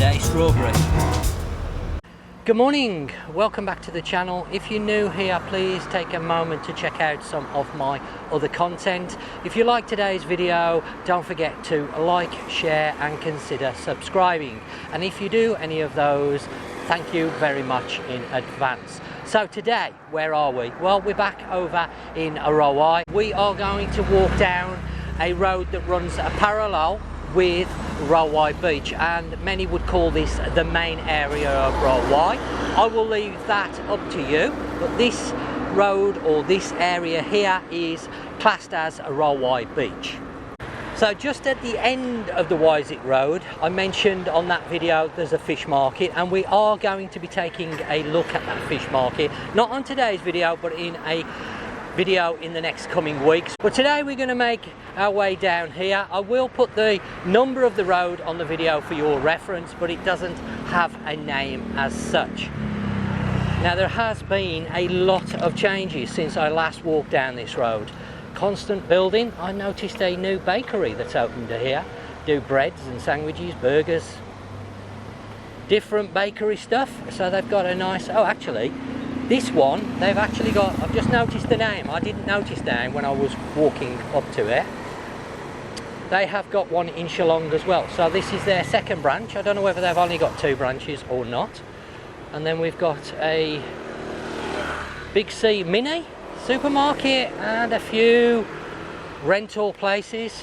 holiday strawberry. Good morning, welcome back to the channel. If you're new here, please take a moment to check out some of my other content. If you like today's video, don't forget to like, share and consider subscribing. And if you do any of those, thank you very much in advance. So today, where are we? Well, we're back over in Rawai. We are going to walk down a road that runs parallel with Rawai Beach, and many would call this the main area of Rawai. I will leave that up to you, but this road or this area here is classed as Rawai Beach. So just at the end of the Wisett Road, I mentioned on that video there's a fish market, and we are going to be taking a look at that fish market, not on today's video but in a video in the next coming weeks. But today we're going to make our way down here. I will put the number of the road on the video for your reference, but it doesn't have a name as such. Now, there has been a lot of changes since I last walked down this road. Constant building. I noticed a new bakery that's opened here. Do breads and sandwiches, burgers, different bakery stuff. So they've got a nice, oh actually this one, they've actually got, I've just noticed the name. I didn't notice the name when I was walking up to it. They have got one in Shillong as well. So this is their second branch. I don't know whether they've only got 2 branches or not. And then we've got a Big C mini supermarket and a few rental places.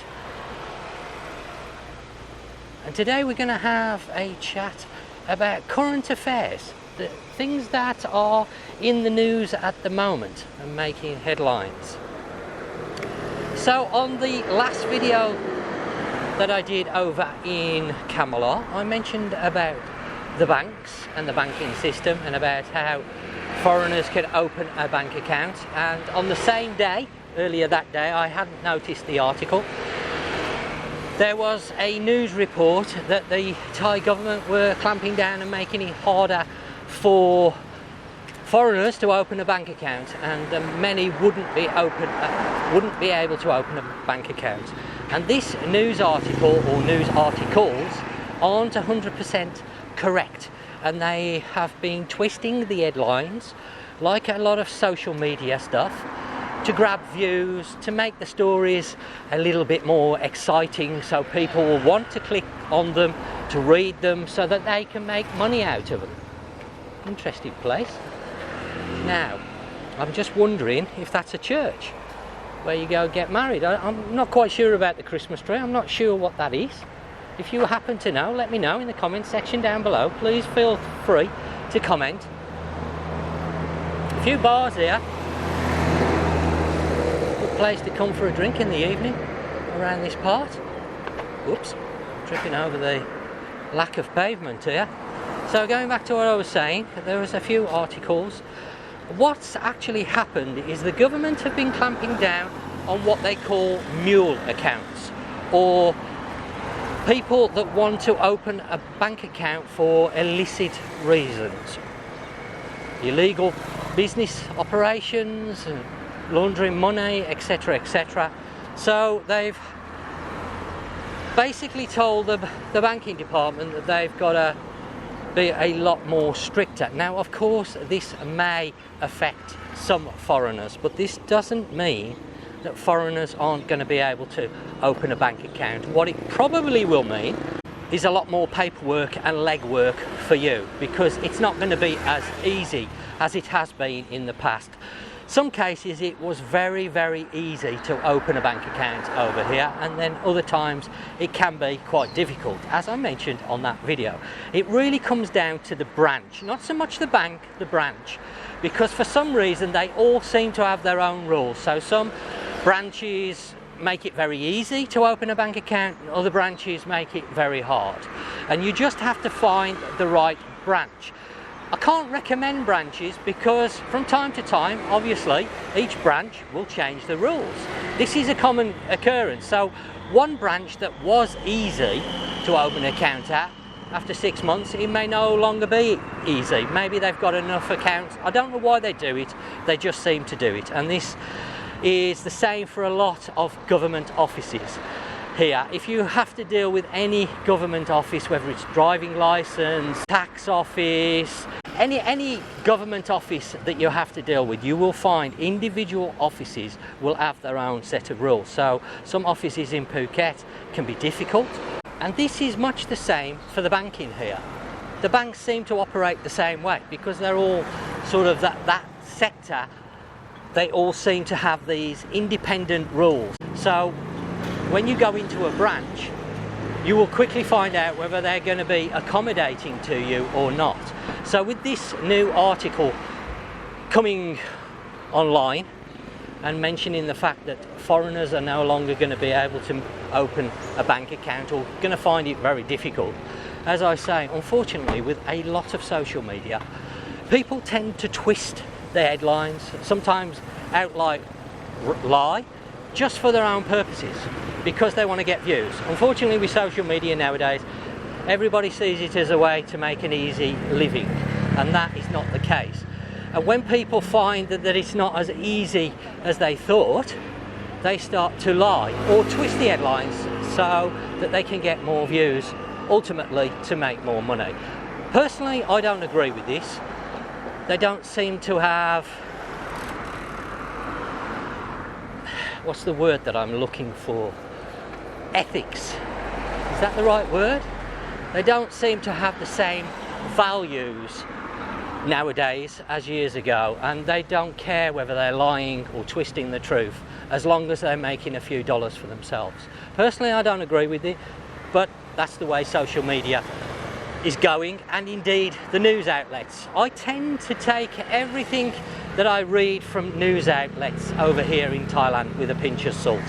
And today we're going to have a chat about current affairs. The things that are in the news at the moment and making headlines. So on the last video that I did over in Camelot, I mentioned about the banks and the banking system and about how foreigners can open a bank account. And on the same day, earlier that day, I hadn't noticed the article, there was a news report that the Thai government were clamping down and making it harder for foreigners to open a bank account, and many wouldn't be able to open a bank account. And this news article or news articles aren't 100% correct, and they have been twisting the headlines like a lot of social media stuff to grab views, to make the stories a little bit more exciting so people will want to click on them, to read them, so that they can make money out of them. Interesting place. Now, I'm just wondering if that's a church where you go get married. I'm not quite sure about the Christmas tree. I'm not sure what that is. If you happen to know, let me know in the comment section down below. Please feel free to comment. A few bars here. Good place to come for a drink in the evening around this part. Whoops, tripping over the lack of pavement here. So going back to what I was saying, there was a few articles. What's actually happened is the government have been clamping down on what they call mule accounts, or people that want to open a bank account for illicit reasons. Illegal business operations, laundering money, etc, etc. So they've basically told the banking department that they've got to be a lot more stricter. Now, of course, this may affect some foreigners, but this doesn't mean that foreigners aren't going to be able to open a bank account. What it probably will mean is a lot more paperwork and legwork for you, because it's not going to be as easy as it has been in the past. Some cases it was very, very easy to open a bank account over here, and then other times it can be quite difficult, as I mentioned on that video. It really comes down to the branch, not so much the bank, the branch, because for some reason they all seem to have their own rules. So some branches make it very easy to open a bank account, and other branches make it very hard, and you just have to find the right branch. I can't recommend branches because from time to time, obviously, each branch will change the rules. This is a common occurrence. So one branch that was easy to open an account at, after 6 months, it may no longer be easy. Maybe they've got enough accounts. I don't know why they do it. They just seem to do it. And this is the same for a lot of government offices. here, if you have to deal with any government office, whether it's driving license, tax office, any government office that you have to deal with, you will find individual offices will have their own set of rules. So some offices in Phuket can be difficult, and this is much the same for the banking here. The banks seem to operate the same way because they're all sort of that sector. They all seem to have these independent rules. So when you go into a branch, you will quickly find out whether they're going to be accommodating to you or not. So with this new article coming online and mentioning the fact that foreigners are no longer going to be able to open a bank account or going to find it very difficult, as I say, unfortunately, with a lot of social media, people tend to twist the headlines, sometimes outright lie, just for their own purposes, because they want to get views. Unfortunately, with social media nowadays, everybody sees it as a way to make an easy living, and that is not the case. And when people find that it's not as easy as they thought, they start to lie or twist the headlines so that they can get more views, ultimately to make more money. Personally, I don't agree with this. They don't seem to have, what's the word that I'm looking for? Ethics. Is that the right word? They don't seem to have the same values nowadays as years ago, and they don't care whether they're lying or twisting the truth, as long as they're making a few dollars for themselves. Personally, I don't agree with it, but that's the way social media is going, and indeed the news outlets. I tend to take everything that I read from news outlets over here in Thailand with a pinch of salt,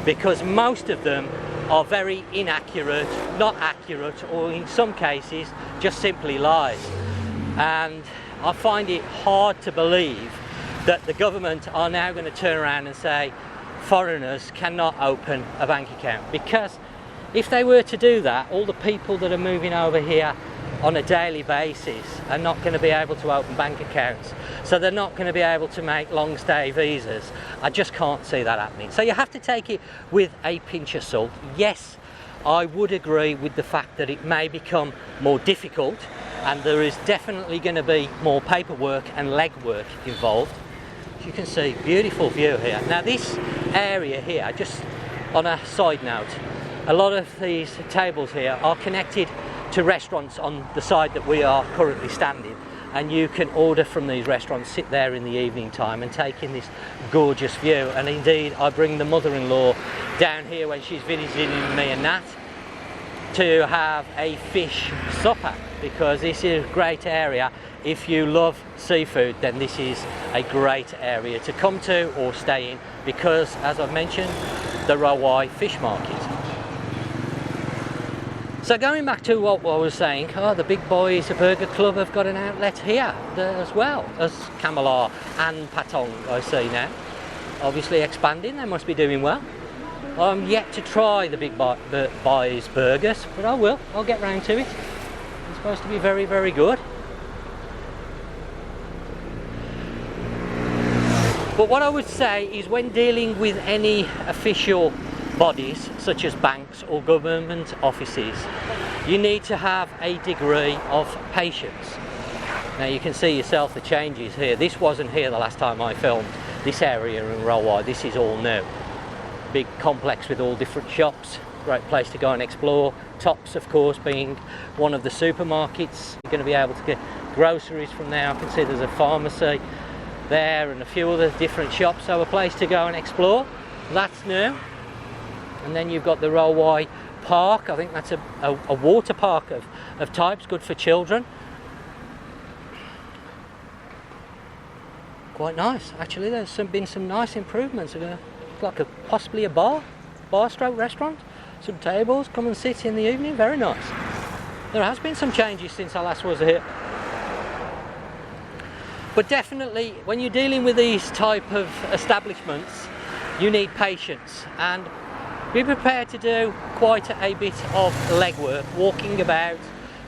because most of them are very inaccurate, not accurate, or in some cases just simply lies. And I find it hard to believe that the government are now going to turn around and say foreigners cannot open a bank account, because if they were to do that, all the people that are moving over here on a daily basis are not going to be able to open bank accounts, so they're not going to be able to make long stay visas. I just can't see that happening. So you have to take it with a pinch of salt. Yes, I would agree with the fact that it may become more difficult, and there is definitely going to be more paperwork and legwork involved. As you can see, beautiful view here. Now this area here, just on a side note, a lot of these tables here are connected to restaurants on the side that we are currently standing, and you can order from these restaurants, sit there in the evening time and take in this gorgeous view. And indeed, I bring the mother-in-law down here when she's visiting me and Nat to have a fish supper, because this is a great area. If you love seafood, then this is a great area to come to or stay in, because as I've mentioned, the Rawai fish market. So going back to what I was saying, the Big Boys Burger Club have got an outlet here as well as Kamalar and Patong, I see now. Obviously expanding, they must be doing well. I'm yet to try the Big Boys Burgers, but I will. I'll get round to it. It's supposed to be very, very good. But what I would say is, when dealing with any official bodies such as banks or government offices, you need to have a degree of patience. Now you can see yourself the changes here. This wasn't here the last time I filmed this area in Rawai. This is all new. Big complex with all different shops, great place to go and explore. Tops, of course, being one of the supermarkets. You're going to be able to get groceries from there. I can see there's a pharmacy there and a few other different shops, so a place to go and explore. That's new. And then you've got the Rawai Park. I think that's a water park of types, good for children. Quite nice, actually. There's been some nice improvements. Like possibly a bar stroke restaurant. Some tables, come and sit in the evening, very nice. There has been some changes since I last was here. But definitely, when you're dealing with these type of establishments, you need patience, and be prepared to do quite a bit of legwork, walking about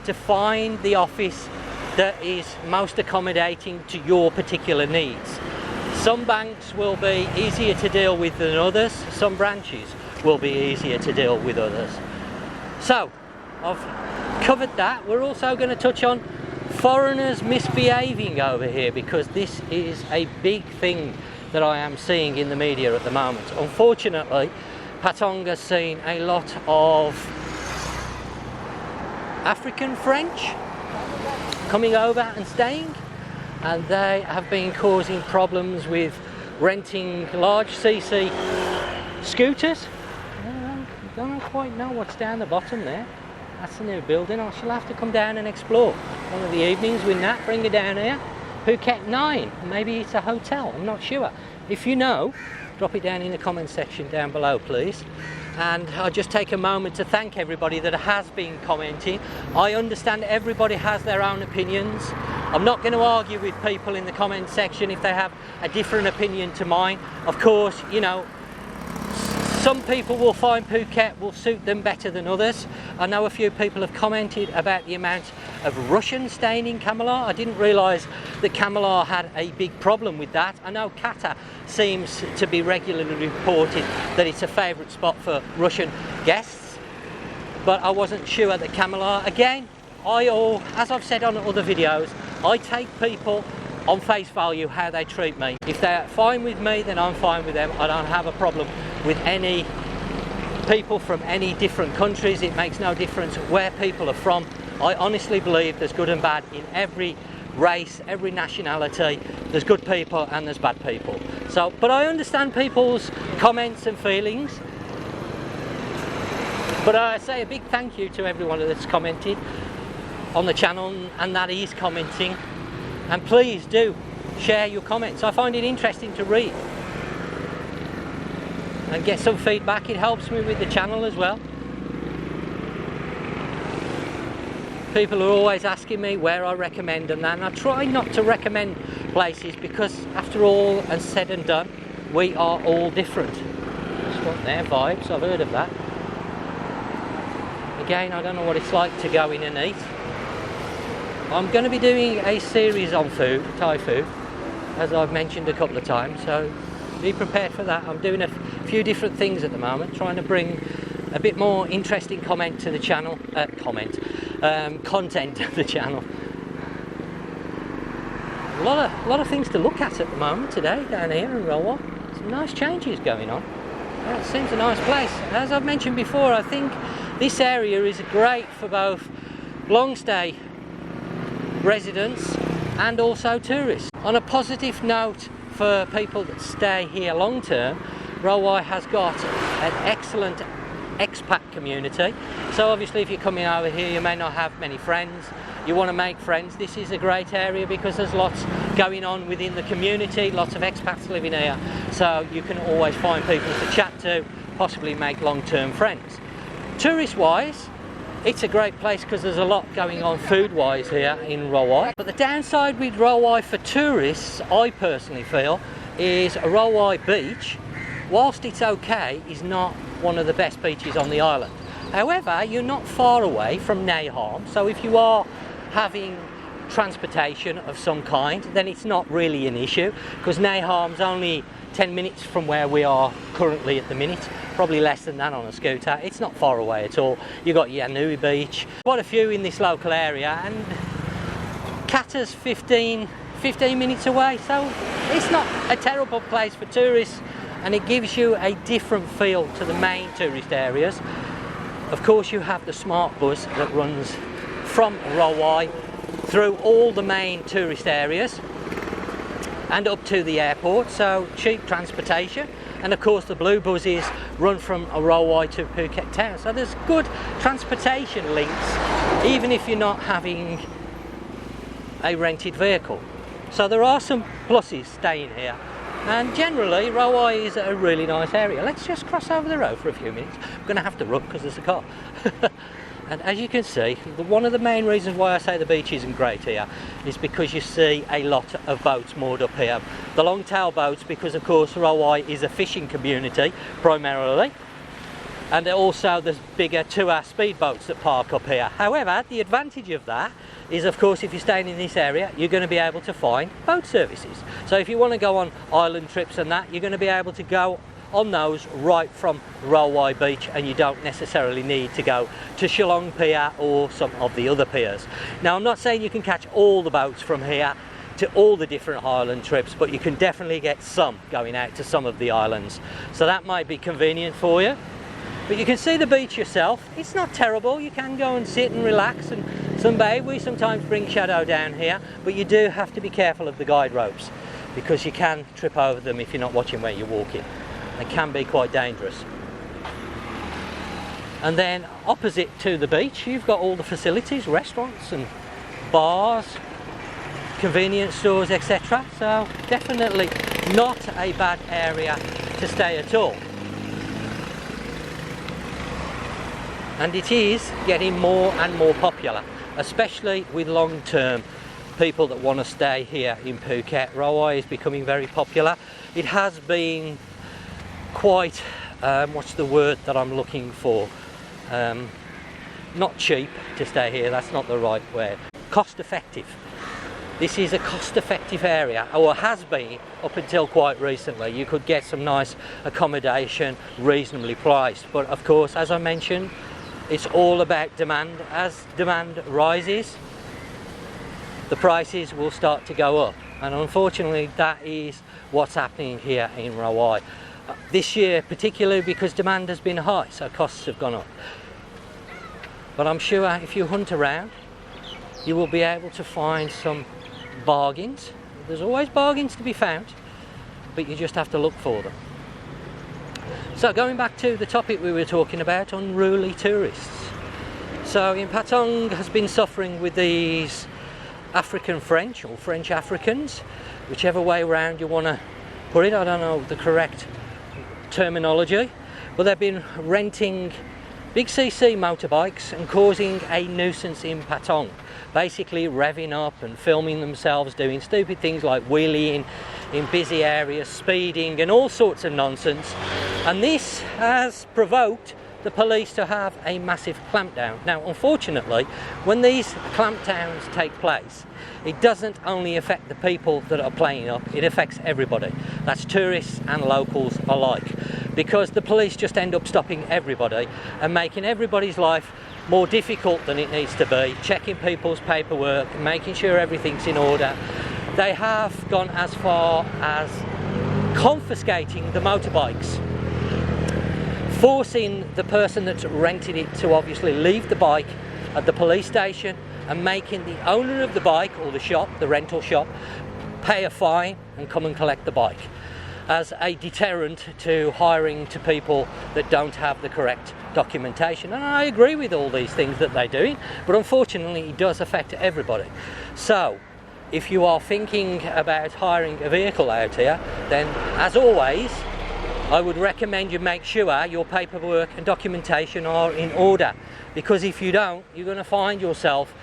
to find the office that is most accommodating to your particular needs. Some banks will be easier to deal with than others. Some branches will be easier to deal with others. So I've covered that. We're also going to touch on foreigners misbehaving over here, because this is a big thing that I am seeing in the media at the moment. Unfortunately, Patong's seen a lot of African French coming over and staying, and they have been causing problems with renting large CC scooters. I don't quite know what's down the bottom there. That's the new building. I shall have to come down and explore one of the evenings with Nat, bring her down here. Phuket 9, maybe it's a hotel, I'm not sure. If you know, drop it down in the comment section down below, please. And I'll just take a moment to thank everybody that has been commenting. I understand everybody has their own opinions. I'm not going to argue with people in the comment section if they have a different opinion to mine. Of course, you know, some people will find Phuket will suit them better than others. I know a few people have commented about the amount of Russians staying in Kamalar. I didn't realise that Kamalar had a big problem with that. I know Qatar seems to be regularly reported that it's a favourite spot for Russian guests, but I wasn't sure that Kamalar. Again, as I've said on other videos, I take people on face value how they treat me. If they're fine with me, then I'm fine with them. I don't have a problem with any people from any different countries. It makes no difference where people are from. I honestly believe there's good and bad in every race, every nationality. There's good people and there's bad people. So, but I understand people's comments and feelings. But I say a big thank you to everyone that's commented on the channel and that is commenting. And please do share your comments. I find it interesting to read and get some feedback. It helps me with the channel as well. People are always asking me where I recommend and that, and I try not to recommend places because after all and said and done, we are all different. Just got their vibes, I've heard of that. Again, I don't know what it's like to go in and eat. I'm going to be doing a series on food, Thai food, as I've mentioned a couple of times, so be prepared for that. I'm doing a few different things at the moment, trying to bring a bit more interesting content to the channel, content to the channel. A lot of things to look at the moment today down here in Rawai. Some nice changes going on. Well, it seems a nice place. As I've mentioned before, I think this area is great for both long stay residents and also tourists. On a positive note for people that stay here long term, Rawai has got an excellent expat community. So obviously if you're coming over here you may not have many friends, you want to make friends, this is a great area because there's lots going on within the community, lots of expats living here, so you can always find people to chat to, possibly make long-term friends. Tourist wise, it's a great place because there's a lot going on food-wise here in Rawai. But the downside with Rawai for tourists, I personally feel, is Rawai Beach, whilst it's okay, is not one of the best beaches on the island. However, you're not far away from Nha Ham, so if you are having transportation of some kind, then it's not really an issue, because Nha Ham's only 10 minutes from where we are currently at the minute, probably less than that on a scooter. It's not far away at all. You've got Unruly Beach, quite a few in this local area, and Qatar's 15 minutes away, so it's not a terrible place for tourists, and it gives you a different feel to the main tourist areas. Of course, you have the smart bus that runs from Rawai through all the main tourist areas and up to the airport, so cheap transportation. And of course the blue buses run from Rawai to Phuket town, so there's good transportation links even if you're not having a rented vehicle. So there are some pluses staying here, and generally Rawai is a really nice area. Let's just cross over the road for a few minutes. I'm going to have to run because there's a car. And as you can see, one of the main reasons why I say the beach isn't great here is because you see a lot of boats moored up here. The long tail boats, because of course Rawai is a fishing community primarily, and also there's bigger 2-hour speedboats that park up here. However, the advantage of that is, of course, if you're staying in this area, you're going to be able to find boat services. So if you want to go on island trips and that, you're going to be able to go on those right from Rawai Beach, and you don't necessarily need to go to Shillong Pier or some of the other piers. Now, I'm not saying you can catch all the boats from here to all the different island trips, but you can definitely get some going out to some of the islands, so that might be convenient for you. But you can see the beach yourself. It's not terrible. You can go and sit and relax and sunbathe. We sometimes bring shadow down here, but you do have to be careful of the guide ropes, because you can trip over them if you're not watching where you're walking. They can be quite dangerous. And then opposite to the beach, you've got all the facilities, restaurants and bars, convenience stores, etc. So definitely not a bad area to stay at all. And it is getting more and more popular, especially with long-term people that want to stay here in Phuket. Rawai is becoming very popular. It has been quite, what's the word that I'm looking for? Not cheap to stay here, that's not the right word. Cost effective. This is a cost-effective area, or has been up until quite recently. You could get some nice accommodation, reasonably priced. But of course, as I mentioned, it's all about demand. As demand rises, the prices will start to go up. And unfortunately, that is what's happening here in Rawai. This year, particularly because demand has been high, so costs have gone up. But I'm sure if you hunt around, you will be able to find some bargains. There's always bargains to be found, but you just have to look for them. So going back to the topic we were talking about, unruly tourists. So in Patong has been suffering with these African French, or French Africans, whichever way around you want to put it. I don't know the correct terminology, but they've been renting big CC motorbikes and causing a nuisance in Patong, basically revving up and filming themselves doing stupid things like wheeling in busy areas, speeding and all sorts of nonsense. And this has provoked the police to have a massive clampdown. Now, unfortunately, when these clampdowns take place, it doesn't only affect the people that are playing up, it affects everybody. That's tourists and locals alike, because the police just end up stopping everybody and making everybody's life more difficult than it needs to be, checking people's paperwork, making sure everything's in order. They have gone as far as confiscating the motorbikes, forcing the person that's rented it to obviously leave the bike at the police station, and making the owner of the bike, or the shop, the rental shop, pay a fine and come and collect the bike, as a deterrent to hiring to people that don't have the correct documentation. And I agree with all these things that they're doing, but unfortunately it does affect everybody. So if you are thinking about hiring a vehicle out here, then as always, I would recommend you make sure your paperwork and documentation are in order, because if you don't, you're going to find yourself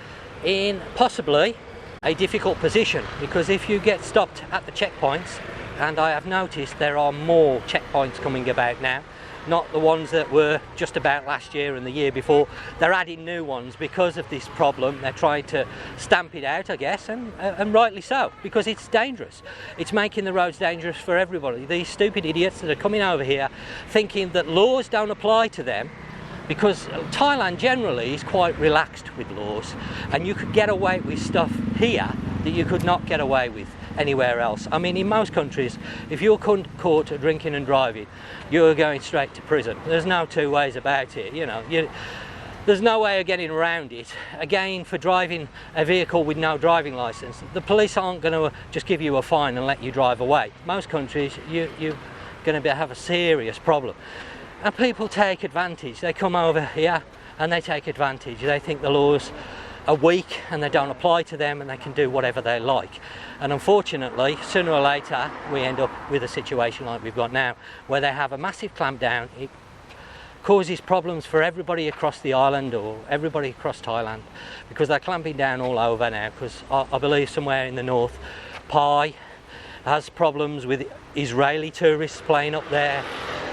in possibly a difficult position. Because if you get stopped at the checkpoints, and I have noticed there are more checkpoints coming about now, not the ones that were just about last year and the year before. They're adding new ones because of this problem. They're trying to stamp it out, I guess, and rightly so, because it's dangerous. It's making the roads dangerous for everybody. These stupid idiots that are coming over here thinking that laws don't apply to them, because Thailand generally is quite relaxed with laws, and you could get away with stuff here that you could not get away with anywhere else. I mean, in most countries, if you're caught drinking and driving, you're going straight to prison. There's no two ways about it, you know. There's no way of getting around it. Again, for driving a vehicle with no driving license, the police aren't going to just give you a fine and let you drive away. Most countries, you're going to have a serious problem. And people take advantage. They come over here and they take advantage. They think the laws are weak and they don't apply to them, and they can do whatever they like. And unfortunately, sooner or later, we end up with a situation like we've got now, where they have a massive clampdown. It causes problems for everybody across the island, or everybody across Thailand, because they're clamping down all over now. Because I believe somewhere in the north, Pai has problems with Israeli tourists playing up there.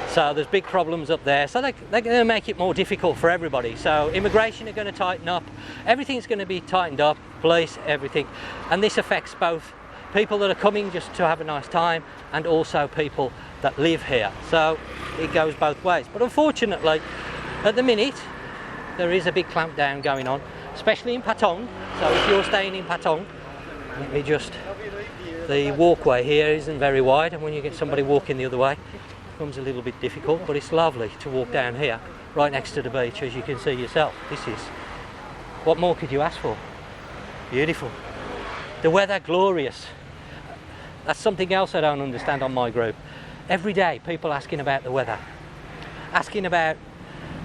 So there's big problems up there. So they're going to make it more difficult for everybody. So immigration are going to tighten up. Everything's going to be tightened up. Police, everything. And this affects both people that are coming just to have a nice time, and also people that live here. So it goes both ways. But unfortunately, at the minute, there is a big clampdown going on, especially in Patong. So if you're staying in Patong, let me just, the walkway here isn't very wide, and when you get somebody walking the other way, it becomes a little bit difficult, but it's lovely to walk down here, right next to the beach, as you can see yourself. This is, what more could you ask for? Beautiful. The weather, glorious. That's something else I don't understand on my group. Every day, people asking about the weather. Asking about,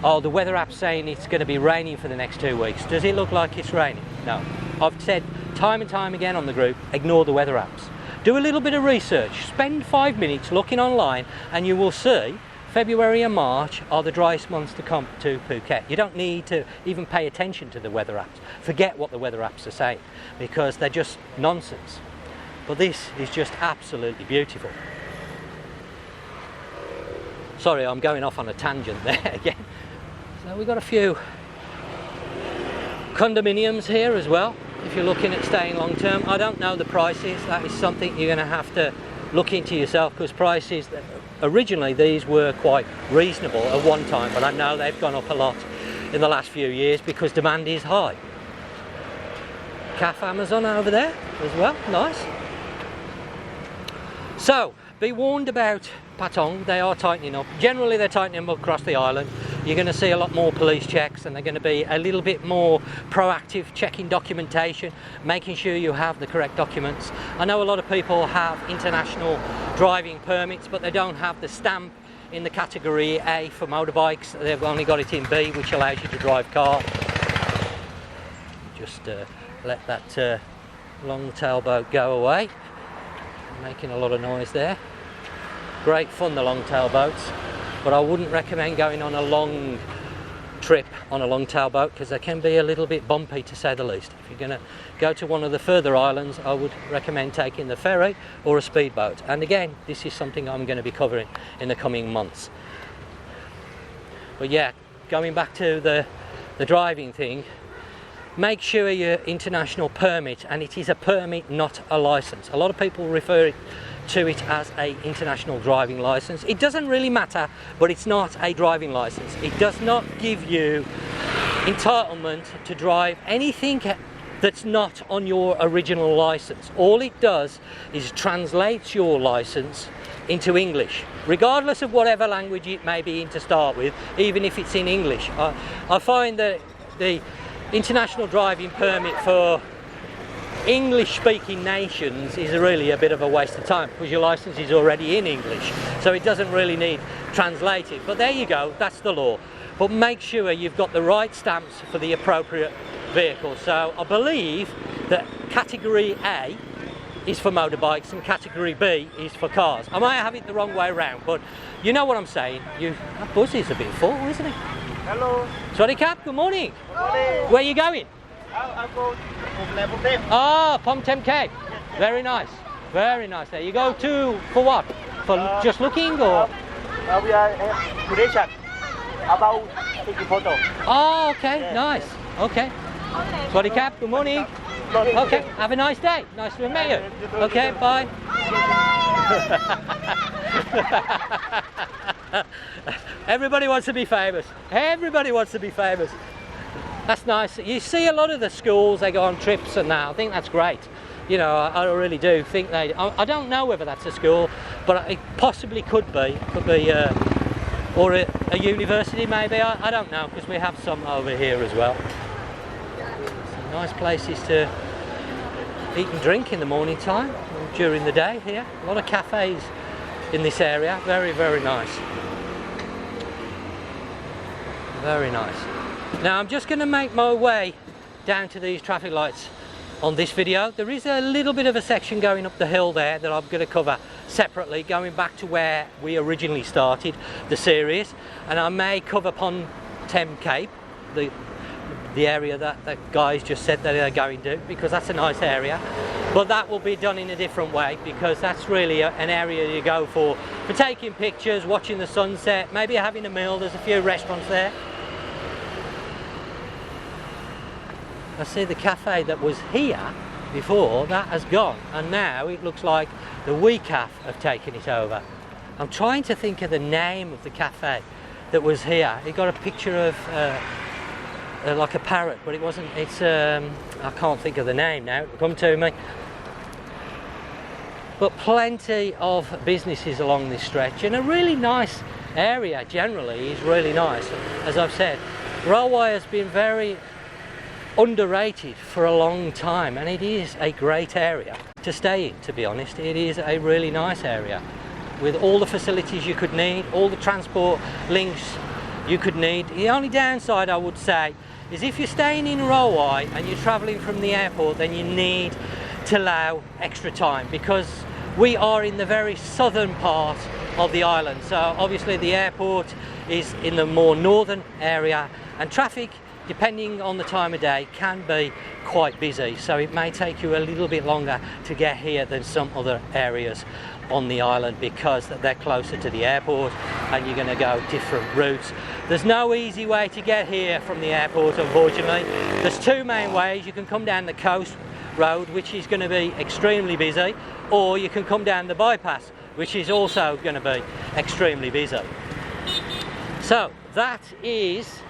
oh, the weather app's saying it's going to be raining for the next 2 weeks. Does it look like it's raining? No. I've said time and time again on the group, ignore the weather apps. Do a little bit of research. Spend 5 minutes looking online, and you will see February and March are the driest months to come to Phuket. You don't need to even pay attention to the weather apps. Forget what the weather apps are saying, because they're just nonsense. But this is just absolutely beautiful. Sorry, I'm going off on a tangent there again. So we've got a few condominiums here as well, if you're looking at staying long term. I don't know the prices. That is something you're going to have to look into yourself, because prices, originally these were quite reasonable at one time, but I know they've gone up a lot in the last few years because demand is high. Cafe Amazon over there as well, nice. So be warned about Patong, they are tightening up. Generally they're tightening up across the island. You're going to see a lot more police checks, and they're going to be a little bit more proactive, checking documentation, making sure you have the correct documents. I know a lot of people have international driving permits, but they don't have the stamp in the category A for motorbikes. They've only got it in B, which allows you to drive car. Just let that long tailboat go away. Making a lot of noise there. Great fun, the long tail boats, but I wouldn't recommend going on a long trip on a long tail boat, because they can be a little bit bumpy, to say the least. If you're going to go to one of the further islands, I would recommend taking the ferry or a speedboat. And again, this is something I'm going to be covering in the coming months. But yeah, going back to the driving thing, make sure your international permit, and it is a permit, not a license. A lot of people refer to it as a international driving license. It doesn't really matter, but it's not a driving license. It does not give you entitlement to drive anything that's not on your original license. All it does is translates your license into English, regardless of whatever language it may be in to start with, even if it's in English. I find that the international driving permit for English-speaking nations is really a bit of a waste of time, because your license is already in English, so it doesn't really need translating. But there you go, that's the law. But make sure you've got the right stamps for the appropriate vehicle. So I believe that category A is for motorbikes and category B is for cars. I might have it the wrong way around, but you know what I'm saying. That bus is a bit full, isn't it? Hello. Sorry, Cap, good morning. Good morning. Where are you going? I'm going to Phuket. Ah, Pom-Tem Cape. Very nice. Very nice. There you go to, for what? For just looking, or? We are curation about taking photo. Oh, okay, Yeah. Nice. Okay. Sorry, Cap, good morning. Okay, have a nice day. Nice to meet you. Okay, bye. Everybody wants to be famous. Everybody wants to be famous. That's nice. You see a lot of the schools, they go on trips and that. I think that's great. You know, I really do think they. I don't know whether that's a school, but it possibly could be. Could be, or a university maybe. I don't know, because we have some over here as well. Some nice places to eat and drink in the morning time, or during the day here. A lot of cafes in this area. Very, very nice. Very nice. Now I'm just going to make my way down to these traffic lights on this video. There is a little bit of a section going up the hill there that I'm going to cover separately, going back to where we originally started the series, and I may cover Pom-Tem Cape, the area that the guys just said that they're going to, because that's a nice area, but that will be done in a different way, because that's really an area you go for taking pictures, watching the sunset, maybe having a meal. There's a few restaurants there. I see the cafe that was here before, that has gone, and now it looks like the WeCaf have taken it over. I'm trying to think of the name of the cafe that was here. It got a picture of like a parrot, but it wasn't. It's I can't think of the name now. It'll come to me. But plenty of businesses along this stretch, and a really nice area generally is really nice. As I've said, Rawai has been very underrated for a long time, and it is a great area to stay in, to be honest. It is a really nice area with all the facilities you could need, all the transport links you could need. The only downside I would say is if you're staying in Rawai and you're travelling from the airport, then you need to allow extra time, because we are in the very southern part of the island. So obviously the airport is in the more northern area, and traffic, depending on the time of day, can be quite busy. So it may take you a little bit longer to get here than some other areas on the island, because they're closer to the airport and you're going to go different routes. There's no easy way to get here from the airport, unfortunately. There's two main ways. You can come down the coast road, which is going to be extremely busy, or you can come down the bypass, which is also going to be extremely busy. So that is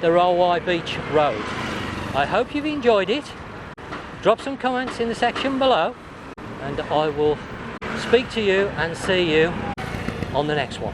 the Rawai Beach Road. I hope you've enjoyed it. Drop some comments in the section below, and I will speak to you and see you on the next one.